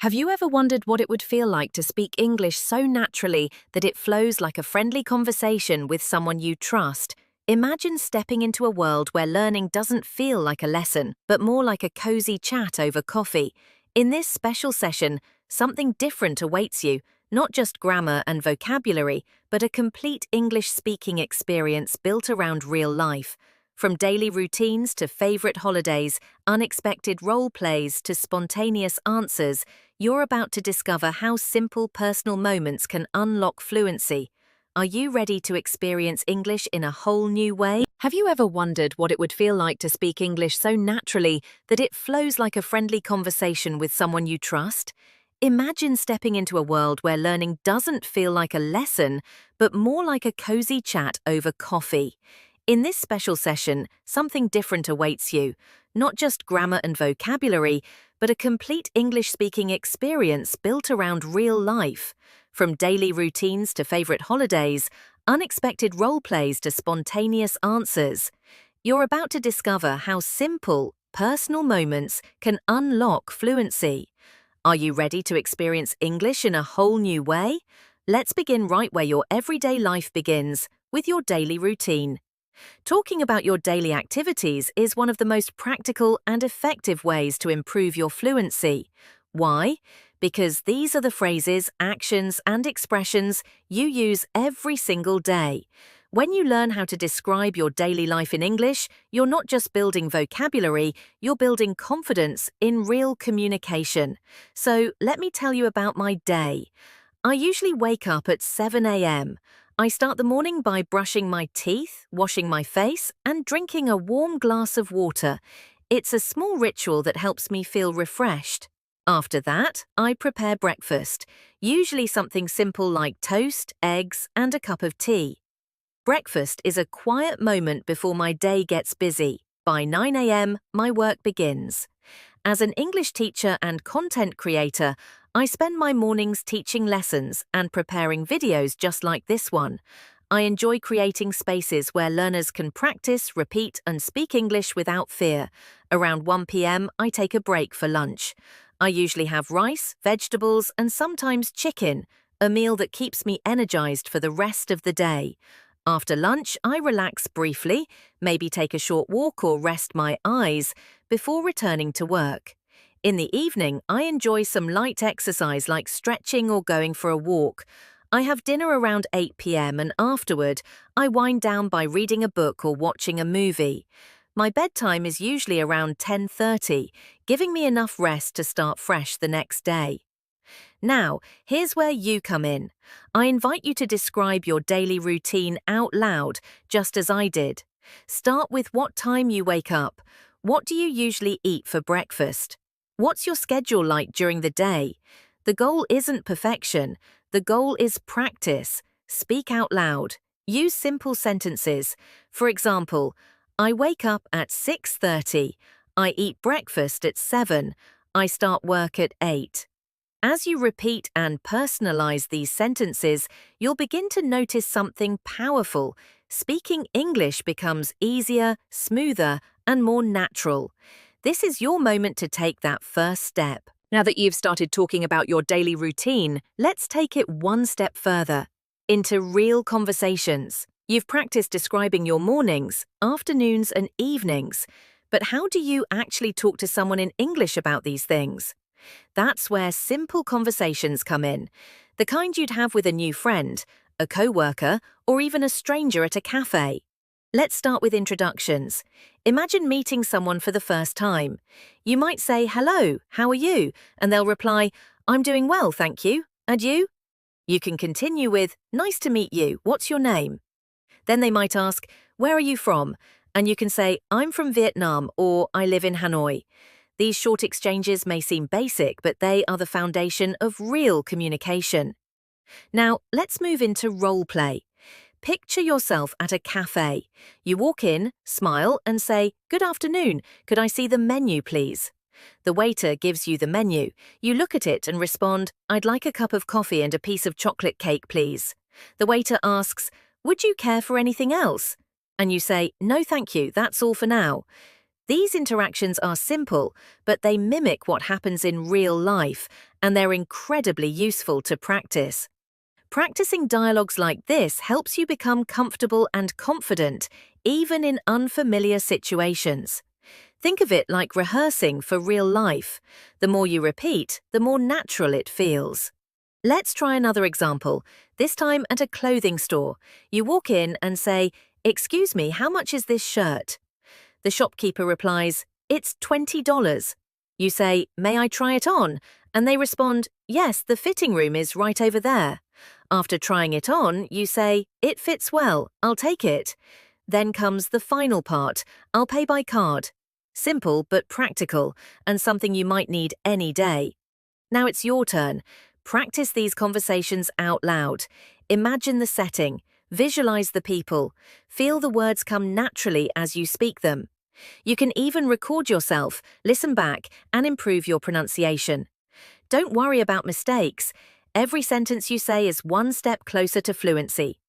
Have you ever wondered what it would feel like to speak English so naturally that it flows like a friendly conversation with someone you trust? Imagine stepping into a world where learning doesn't feel like a lesson, but more like a cozy chat over coffee. In this special session, something different awaits you, not just grammar and vocabulary, but a complete English-speaking experience built around real life. From daily routines to favorite holidays, unexpected role plays to spontaneous answers, you're about to discover how simple personal moments can unlock fluency. Are you ready to experience English in a whole new way? Have you ever wondered what it would feel like to speak English so naturally that it flows like a friendly conversation with someone you trust? Imagine stepping into a world where learning doesn't feel like a lesson, but more like a cozy chat over coffee. In this special session, something different awaits you, not just grammar and vocabulary, but a complete English-speaking experience built around real life. From daily routines to favorite holidays, unexpected role plays to spontaneous answers, you're about to discover how simple, personal moments can unlock fluency. Are you ready to experience English in a whole new way? Let's begin right where your everyday life begins, with your daily routine. Talking about your daily activities is one of the most practical and effective ways to improve your fluency. Why? Because these are the phrases, actions, and expressions you use every single day. When you learn how to describe your daily life in English, you're not just building vocabulary, you're building confidence in real communication. So let me tell you about my day. I usually wake up at 7 a.m. I start the morning by brushing my teeth, washing my face, and drinking a warm glass of water. It's a small ritual that helps me feel refreshed. After that, I prepare breakfast, usually something simple like toast, eggs, and a cup of tea. Breakfast is a quiet moment before my day gets busy. By 9 a.m., my work begins. As an English teacher and content creator, I spend my mornings teaching lessons and preparing videos just like this one. I enjoy creating spaces where learners can practice, repeat, and speak English without fear. Around 1 p.m., I take a break for lunch. I usually have rice, vegetables, and sometimes chicken, a meal that keeps me energized for the rest of the day. After lunch, I relax briefly, maybe take a short walk or rest my eyes, before returning to work. In the evening, I enjoy some light exercise like stretching or going for a walk. I have dinner around 8 p.m. and afterward, I wind down by reading a book or watching a movie. My bedtime is usually around 10:30, giving me enough rest to start fresh the next day. Now, here's where you come in. I invite you to describe your daily routine out loud, just as I did. Start with what time you wake up. What do you usually eat for breakfast? What's your schedule like during the day? The goal isn't perfection. The goal is practice. Speak out loud. Use simple sentences. For example, I wake up at 6:30. I eat breakfast at 7. I start work at 8. As you repeat and personalize these sentences, you'll begin to notice something powerful. Speaking English becomes easier, smoother, and more natural. This is your moment to take that first step. Now that you've started talking about your daily routine, let's take it one step further, into real conversations. You've practiced describing your mornings, afternoons, and evenings, but how do you actually talk to someone in English about these things? That's where simple conversations come in, the kind you'd have with a new friend, a co-worker, or even a stranger at a cafe. Let's start with introductions. Imagine meeting someone for the first time. You might say, "Hello, how are you?" And they'll reply, "I'm doing well, thank you. And you?" You can continue with, "Nice to meet you. What's your name?" Then they might ask, "Where are you from?" And you can say, "I'm from Vietnam," or "I live in Hanoi." These short exchanges may seem basic, but they are the foundation of real communication. Now, let's move into role play. Picture yourself at a cafe. You walk in, smile, and say, "Good afternoon, could I see the menu, please?" The waiter gives you the menu. You look at it and respond, "I'd like a cup of coffee and a piece of chocolate cake, please." The waiter asks, "Would you care for anything else?" And you say, "No, thank you, that's all for now." These interactions are simple, but they mimic what happens in real life, and they're incredibly useful to practice. Practicing dialogues like this helps you become comfortable and confident, even in unfamiliar situations. Think of it like rehearsing for real life. The more you repeat, the more natural it feels. Let's try another example, this time at a clothing store. You walk in and say, "Excuse me, how much is this shirt?" The shopkeeper replies, "It's $20. You say, "May I try it on?" And they respond, "Yes, the fitting room is right over there." After trying it on, you say, "It fits well, I'll take it." Then comes the final part, "I'll pay by card." Simple but practical, and something you might need any day. Now it's your turn. Practice these conversations out loud. Imagine the setting, visualize the people, feel the words come naturally as you speak them. You can even record yourself, listen back, and improve your pronunciation. Don't worry about mistakes. Every sentence you say is one step closer to fluency.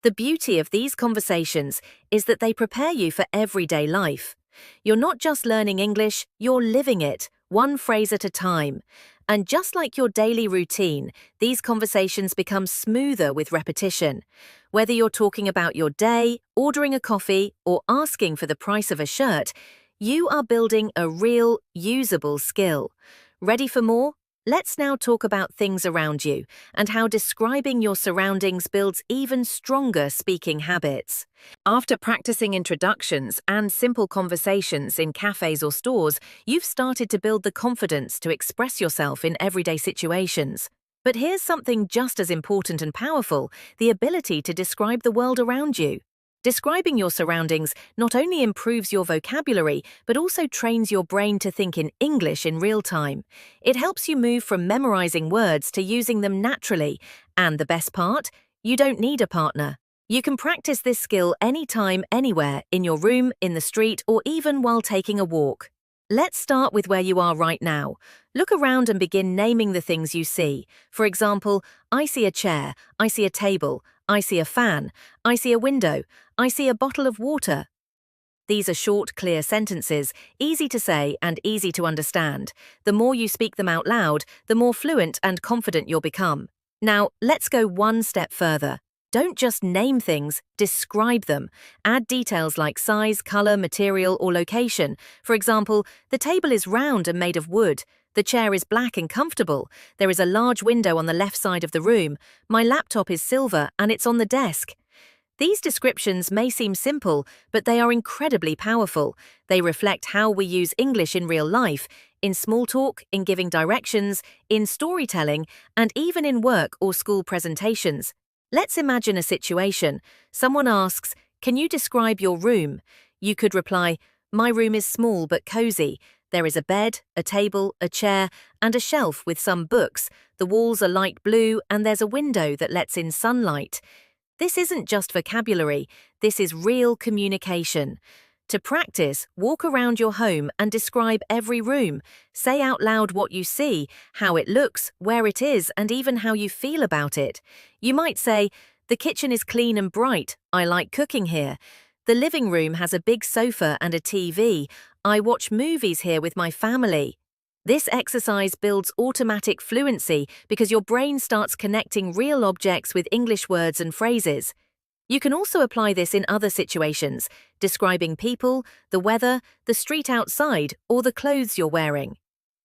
The beauty of these conversations is that they prepare you for everyday life. You're not just learning English, you're living it, one phrase at a time. And just like your daily routine, these conversations become smoother with repetition. Whether you're talking about your day, ordering a coffee, or asking for the price of a shirt, you are building a real, usable skill. Ready for more? Let's now talk about things around you and how describing your surroundings builds even stronger speaking habits. After practicing introductions and simple conversations in cafes or stores, you've started to build the confidence to express yourself in everyday situations. But here's something just as important and powerful, the ability to describe the world around you. Describing your surroundings not only improves your vocabulary, but also trains your brain to think in English in real time. It helps you move from memorizing words to using them naturally. And the best part? You don't need a partner. You can practice this skill anytime, anywhere, in your room, in the street, or even while taking a walk. Let's start with where you are right now. Look around and begin naming the things you see. For example, I see a chair, I see a table, I see a fan, I see a window, I see a bottle of water. These are short, clear sentences, easy to say and easy to understand. The more you speak them out loud, the more fluent and confident you'll become. Now, let's go one step further. Don't just name things, describe them. Add details like size, color, material, or location. For example, the table is round and made of wood. The chair is black and comfortable. There is a large window on the left side of the room. My laptop is silver and it's on the desk. These descriptions may seem simple, but they are incredibly powerful. They reflect how we use English in real life, in small talk, in giving directions, in storytelling, and even in work or school presentations. Let's imagine a situation. Someone asks, "Can you describe your room?" You could reply, "My room is small but cozy. There is a bed, a table, a chair, and a shelf with some books. The walls are light blue and there's a window that lets in sunlight." This isn't just vocabulary, this is real communication. To practice, walk around your home and describe every room. Say out loud what you see, how it looks, where it is, and even how you feel about it. You might say, "The kitchen is clean and bright. I like cooking here. The living room has a big sofa and a TV. I watch movies here with my family." This exercise builds automatic fluency because your brain starts connecting real objects with English words and phrases. You can also apply this in other situations, describing people, the weather, the street outside, or the clothes you're wearing.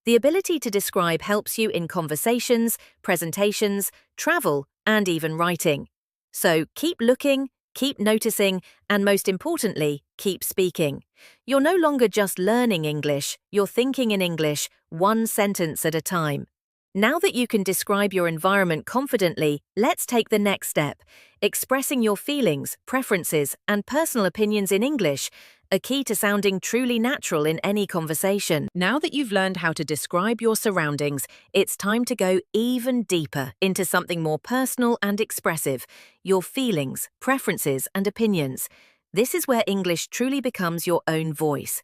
The ability to describe helps you in conversations, presentations, travel, and even writing. So keep looking, keep noticing, and most importantly, keep speaking. You're no longer just learning English, you're thinking in English, one sentence at a time. Now that you can describe your environment confidently, let's take the next step. Expressing your feelings, preferences, and personal opinions in English, a key to sounding truly natural in any conversation. Now that you've learned how to describe your surroundings, it's time to go even deeper into something more personal and expressive, your feelings, preferences, and opinions. This is where English truly becomes your own voice.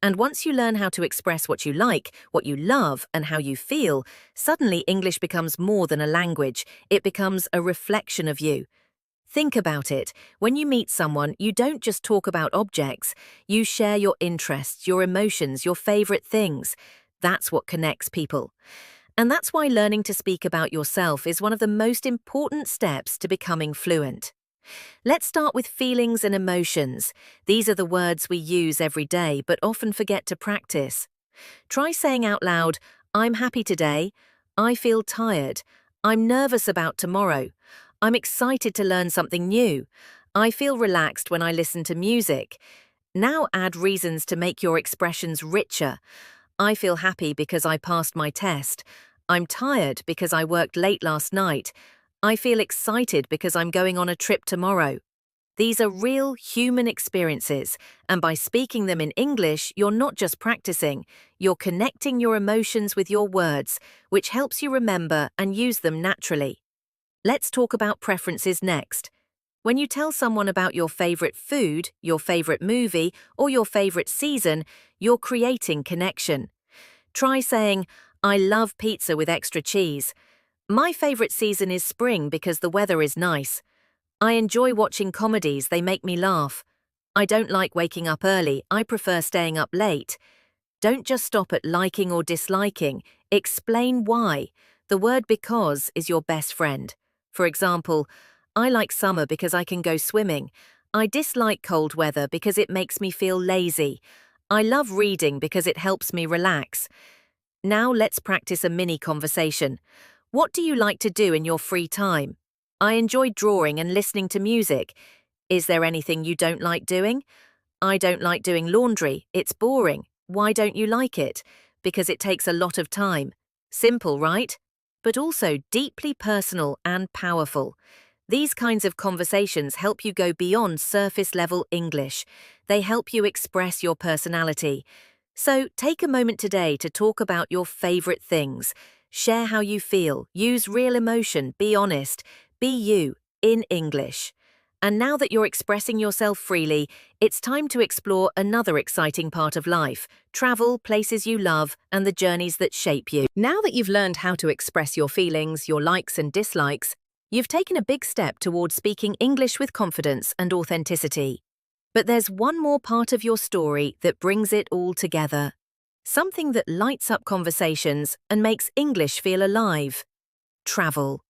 And once you learn how to express what you like, what you love, and how you feel, suddenly English becomes more than a language. It becomes a reflection of you. Think about it. When you meet someone, you don't just talk about objects. You share your interests, your emotions, your favorite things. That's what connects people. And that's why learning to speak about yourself is one of the most important steps to becoming fluent. Let's start with feelings and emotions. These are the words we use every day but often forget to practice. Try saying out loud, I'm happy today, I feel tired, I'm nervous about tomorrow, I'm excited to learn something new, I feel relaxed when I listen to music. Now add reasons to make your expressions richer. I feel happy because I passed my test. I'm tired because I worked late last night. I feel excited because I'm going on a trip tomorrow. These are real human experiences, and by speaking them in English, you're not just practicing, you're connecting your emotions with your words, which helps you remember and use them naturally. Let's talk about preferences next. When you tell someone about your favorite food, your favorite movie, or your favorite season, you're creating connection. Try saying, I love pizza with extra cheese. My favorite season is spring because the weather is nice. I enjoy watching comedies, they make me laugh. I don't like waking up early, I prefer staying up late. Don't just stop at liking or disliking, explain why. The word because is your best friend. For example, I like summer because I can go swimming. I dislike cold weather because it makes me feel lazy. I love reading because it helps me relax. Now let's practice a mini conversation. What do you like to do in your free time? I enjoy drawing and listening to music. Is there anything you don't like doing? I don't like doing laundry. It's boring. Why don't you like it? Because it takes a lot of time. Simple, right? But also deeply personal and powerful. These kinds of conversations help you go beyond surface-level English. They help you express your personality. So take a moment today to talk about your favorite things. Share how you feel, use real emotion, be honest, be you, in English. And now that you're expressing yourself freely, it's time to explore another exciting part of life: travel, places you love, and the journeys that shape you. Now that you've learned how to express your feelings, your likes and dislikes, you've taken a big step towards speaking English with confidence and authenticity. But there's one more part of your story that brings it all together. Something that lights up conversations and makes English feel alive: travel.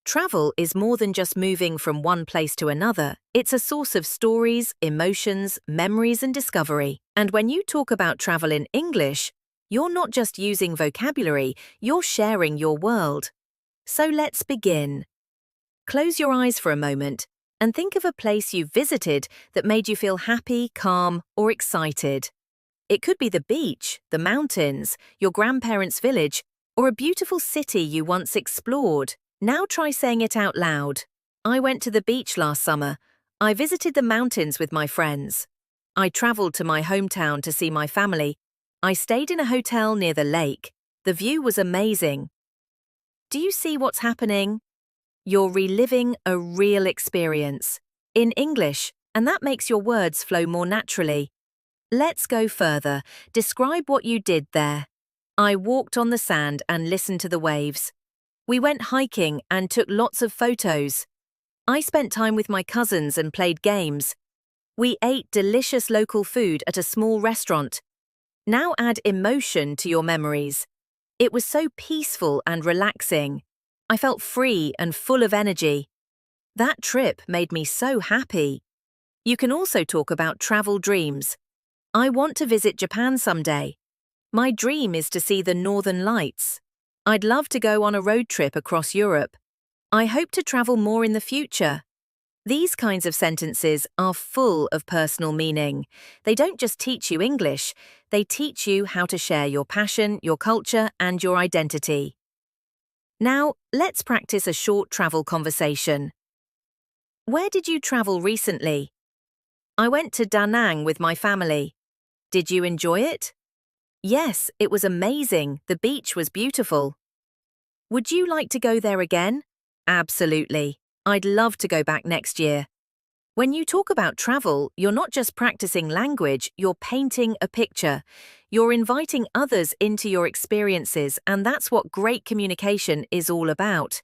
Travel is more than just moving from one place to another. It's a source of stories, emotions, memories, and discovery. And when you talk about travel in English, you're not just using vocabulary, you're sharing your world. So let's begin. Close your eyes for a moment and think of a place you've visited that made you feel happy, calm, or excited. It could be the beach, the mountains, your grandparents' village, or a beautiful city you once explored. Now try saying it out loud. I went to the beach last summer. I visited the mountains with my friends. I traveled to my hometown to see my family. I stayed in a hotel near the lake. The view was amazing. Do you see what's happening? You're reliving a real experience in English, and that makes your words flow more naturally. Let's go further. Describe what you did there. I walked on the sand and listened to the waves. We went hiking and took lots of photos. I spent time with my cousins and played games. We ate delicious local food at a small restaurant. Now add emotion to your memories. It was so peaceful and relaxing. I felt free and full of energy. That trip made me so happy. You can also talk about travel dreams. I want to visit Japan someday. My dream is to see the Northern Lights. I'd love to go on a road trip across Europe. I hope to travel more in the future. These kinds of sentences are full of personal meaning. They don't just teach you English, they teach you how to share your passion, your culture, and your identity. Now, let's practice a short travel conversation. Where did you travel recently? I went to Da Nang with my family. Did you enjoy it? Yes, it was amazing. The beach was beautiful. Would you like to go there again? Absolutely. I'd love to go back next year. When you talk about travel, you're not just practicing language, you're painting a picture. You're inviting others into your experiences, and that's what great communication is all about.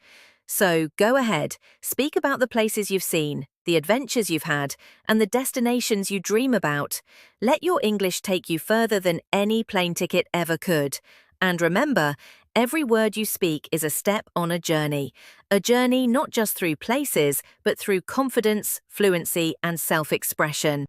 So go ahead, speak about the places you've seen, the adventures you've had, and the destinations you dream about. Let your English take you further than any plane ticket ever could. And remember, every word you speak is a step on a journey not just through places, but through confidence, fluency, and self-expression.